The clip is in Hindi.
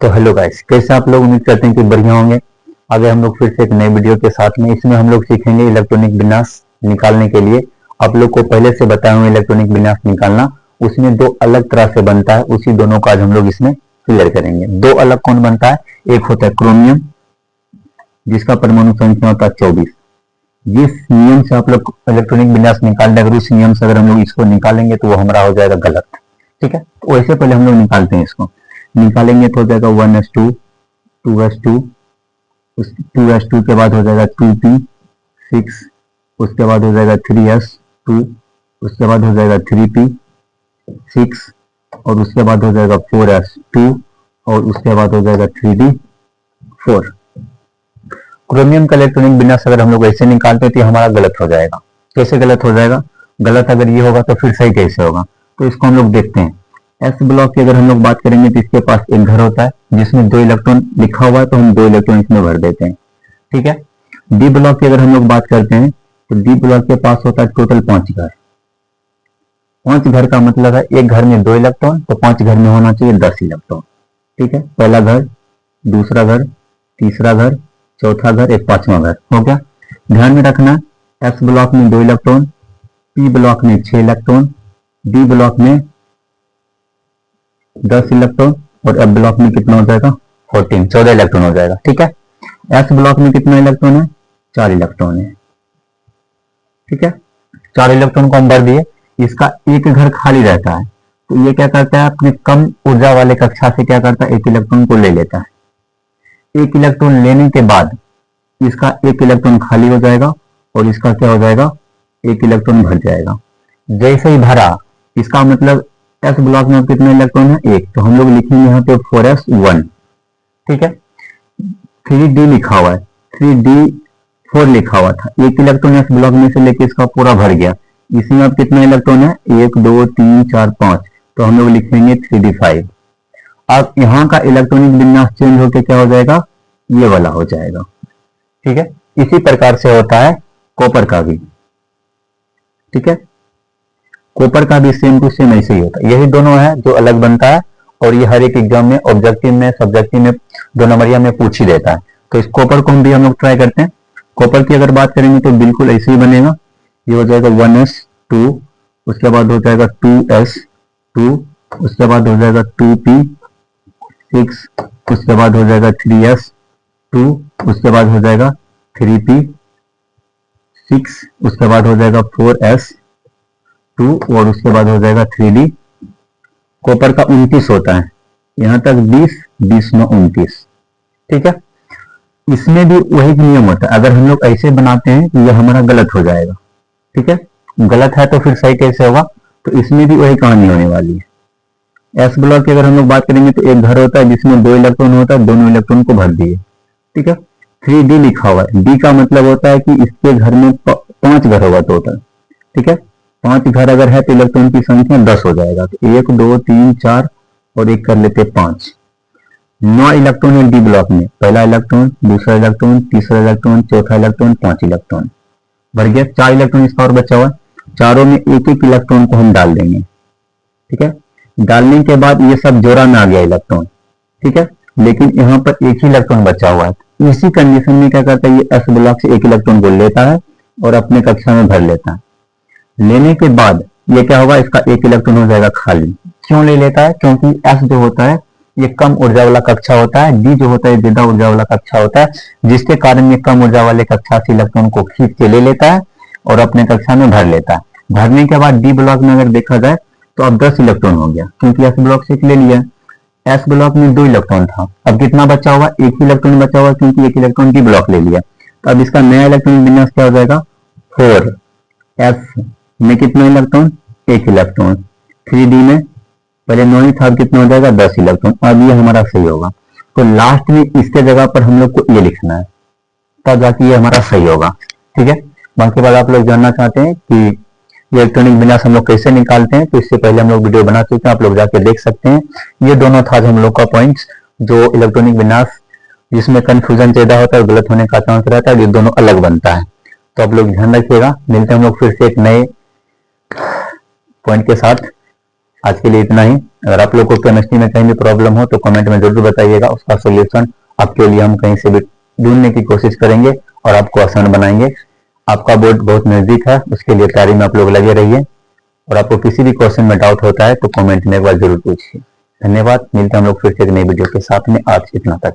तो हेलो गाइस, कैसे आप लोग? उम्मीद करते हैं कि बढ़िया होंगे। आगे हम लोग फिर से एक नए वीडियो के साथ में इसमें हम लोग सीखेंगे इलेक्ट्रॉनिक विन्यास निकालने के लिए। आप लोग को पहले से बताया हूँ इलेक्ट्रॉनिक विन्यास निकालना, उसमें दो अलग तरह से बनता है। उसी दोनों का आज हम लोग इसमें क्लियर करेंगे। दो अलग कौन बनता है? एक होता है क्रोमियम, जिसका परमाणु संख्या होता है 24। जिस नियम से आप लोग इलेक्ट्रॉनिक विन्यास निकालने, अगर उस नियम से अगर हम लोग इसको निकालेंगे तो वो हमारा हो जाएगा गलत। ठीक है, तो वैसे पहले हम लोग निकालते हैं। इसको निकालेंगे तो हो जाएगा 1s2, 2s2, 2s2 के बाद हो जाएगा 2p6, उसके बाद हो जाएगा 3s2, उसके बाद हो जाएगा 3p6, और उसके बाद हो जाएगा 4s2, और उसके बाद हो जाएगा 3d4। क्रोमियम का इलेक्ट्रॉनिक विन्यास अगर हम लोग ऐसे निकालते हैं तो हमारा गलत हो जाएगा। कैसे गलत हो जाएगा? गलत अगर ये होगा तो फिर सही कैसे होगा? तो इसको हम लोग देखते हैं। एस ब्लॉक की अगर हम लोग बात करेंगे तो इसके पास एक घर होता है जिसमें 2 इलेक्ट्रॉन लिखा हुआ है, तो हम 2 इलेक्ट्रॉन इसमें भर देते हैं। ठीक है। डी ब्लॉक की अगर हम लोग बात करते हैं तो डी ब्लॉक के पास होता है टोटल 5 घर। 5 घर का मतलब है एक घर में 2 इलेक्ट्रॉन, तो 5 घर में होना चाहिए 10 इलेक्ट्रॉन। ठीक है, पहला घर, दूसरा घर, तीसरा घर, चौथा घर, एक पांचवा घर हो गया। ध्यान में रखना, एस ब्लॉक में 2 इलेक्ट्रॉन, पी ब्लॉक में 6 इलेक्ट्रॉन, डी ब्लॉक में 10 इलेक्ट्रॉन, और एफ ब्लॉक में कितना हो जाएगा? 14 इलेक्ट्रॉन हो जाएगा। ठीक है। एस ब्लॉक में कितना इलेक्ट्रॉन है? 4 इलेक्ट्रॉन है। ठीक है, 4 इलेक्ट्रॉन को हम भर दिए। इसका एक घर खाली रहता है, तो ये क्या करता है, अपने कम ऊर्जा वाले कक्षा से क्या करता है, एक इलेक्ट्रॉन को ले लेता है। एक इलेक्ट्रॉन लेने के बाद इसका एक इलेक्ट्रॉन खाली हो जाएगा और इसका क्या हो जाएगा, एक इलेक्ट्रॉन भर जाएगा। जैसे ही भरा, इसका मतलब एस ब्लॉक में कितने इलेक्ट्रॉन है? एक, तो हम लोग लिखेंगे यहाँ पे 4s1। ठीक है। 3d लिखा हुआ है, 3d4 लिखा हुआ था, एक इलेक्ट्रॉन एस ब्लॉक में से लेके इसका पूरा भर गया। इसमें अब कितना इलेक्ट्रॉन है? 1 2 3 4 5, तो हम लोग लिखेंगे 3d5। अब यहाँ का इलेक्ट्रॉनिक विन्यास चेंज होकर क्या हो जाएगा, ये वाला हो जाएगा। ठीक है, इसी प्रकार से होता है कॉपर का भी। ठीक है, कॉपर का भी सेम टू सेम ऐसे ही होता है। यही दोनों है जो अलग बनता है, और ये हर एक एग्जाम में ऑब्जेक्टिव में, सब्जेक्टिव में, 2 नंबरिया में पूछ ही देता है। तो इस कॉपर को भी हम लोग ट्राई करते हैं। कॉपर की अगर बात करेंगे तो बिल्कुल ऐसे ही बनेगा। ये हो जाएगा 1s2, उसके बाद हो जाएगा 2s2, उसके बाद हो जाएगा 2p6, उसके बाद हो जाएगा 3s2, उसके बाद हो जाएगा 3p6, उसके बाद हो जाएगा 4s2, और उसके बाद हो जाएगा 3d। कॉपर का 29 होता है, यहां तक 20, 20 में 29। ठीक है, इसमें भी वही नियम होता है। अगर हम लोग ऐसे बनाते हैं तो यह हमारा गलत हो जाएगा। ठीक है, गलत है तो फिर सही कैसे होगा? तो इसमें भी वही कहानी होने वाली है। एस ब्लॉक की अगर हम लोग बात करेंगे तो एक घर होता है जिसमें 2 इलेक्ट्रॉन होता है, दोनों इलेक्ट्रॉन को भर दिए। ठीक है। 3d लिखा हुआ है, डी का मतलब होता है कि इसके घर में 5 घर होगा टोटल। ठीक है, 5 घर अगर है तो इलेक्ट्रॉन की संख्या 10 हो जाएगा। तो 1 2 3 4 और एक कर लेते 5। 9 इलेक्ट्रॉन है डी ब्लॉक में, पहला इलेक्ट्रॉन, दूसरा इलेक्ट्रॉन, तीसरा इलेक्ट्रॉन, चौथा इलेक्ट्रॉन, 5 इलेक्ट्रॉन भर गया। 4 इलेक्ट्रॉन इसका और बचा हुआ, चारों में एक एक इलेक्ट्रॉन को हम डाल देंगे। ठीक है, डालने के बाद ये सब जोड़ा में आ गया इलेक्ट्रॉन। ठीक है, लेकिन यहाँ पर एक ही इलेक्ट्रॉन बचा हुआ है। इसी कंडीशन में क्या करता है, ये एस ब्लॉक से एक इलेक्ट्रॉन को लेता है और अपने कक्षा में भर लेता है। लेने के बाद ये क्या होगा, इसका एक इलेक्ट्रॉन हो जाएगा खाली। क्यों ले लेता है? क्योंकि एस जो होता है ये कम ऊर्जा वाला कक्षा होता है, डी जो होता है ज्यादा ऊर्जा वाला कक्षा होता है, जिसके कारण ये कम ऊर्जा वाले कक्षा से इलेक्ट्रॉन को खींच के ले लेता है और अपने कक्षा में भर लेता है। भरने के बाद डी ब्लॉक में अगर देखा जाए तो अब 10 इलेक्ट्रॉन हो गया, क्योंकि एस ब्लॉक से एक ले लिया। एस ब्लॉक में 2 इलेक्ट्रॉन था, अब कितना बचा हुआ? एक ही इलेक्ट्रॉन बचा हुआ, क्योंकि एक इलेक्ट्रॉन डी ब्लॉक ले लिया। तो अब इसका नया इलेक्ट्रॉन विन्यास क्या हो जाएगा? 4। एस में कितना इलेक्ट्रॉन? एक इलेक्ट्रॉन। 3d में पहले 9 ही था, अब कितना हो जाएगा? 10 इलेक्ट्रॉन। अब ये हमारा सही होगा। तो लास्ट में इसके जगह पर हम लोग को ये लिखना है, तब जाके ये हमारा सही होगा। ठीक है, बाकी बात आप लोग जानना चाहते हैं कि इलेक्ट्रॉनिक विन्यास हम लोग कैसे निकालते हैं, तो इससे पहले हम लोग वीडियो बना चुके हैं, आप लोग जाके देख सकते हैं। ये दोनों था हम लोग का पॉइंट्स, जो इलेक्ट्रॉनिक विन्यास जिसमें कंफ्यूजन ज्यादा होता है, गलत होने का चांस रहता है, ये दोनों अलग बनता है। तो आप लोग ध्यान रखिएगा। मिलते हैं हम लोग फिर से एक नए पॉइंट के साथ। आज के लिए इतना ही। अगर आप लोग को केमिस्ट्री में कहीं भी प्रॉब्लम हो तो कमेंट में जरूर बताइएगा, उसका सोल्यूशन आपके लिए हम कहीं से भी ढूंढने की कोशिश करेंगे और आपको आसान बनाएंगे। आपका बोर्ड बहुत नजदीक है, उसके लिए तैयारी में आप लोग लगे रहिए और आपको किसी भी क्वेश्चन में डाउट होता है तो कमेंट में एक बार जरूर पूछिए। धन्यवाद, मिलते हैं हम लोग फिर से एक नई वीडियो के साथ में। आज इतना तक।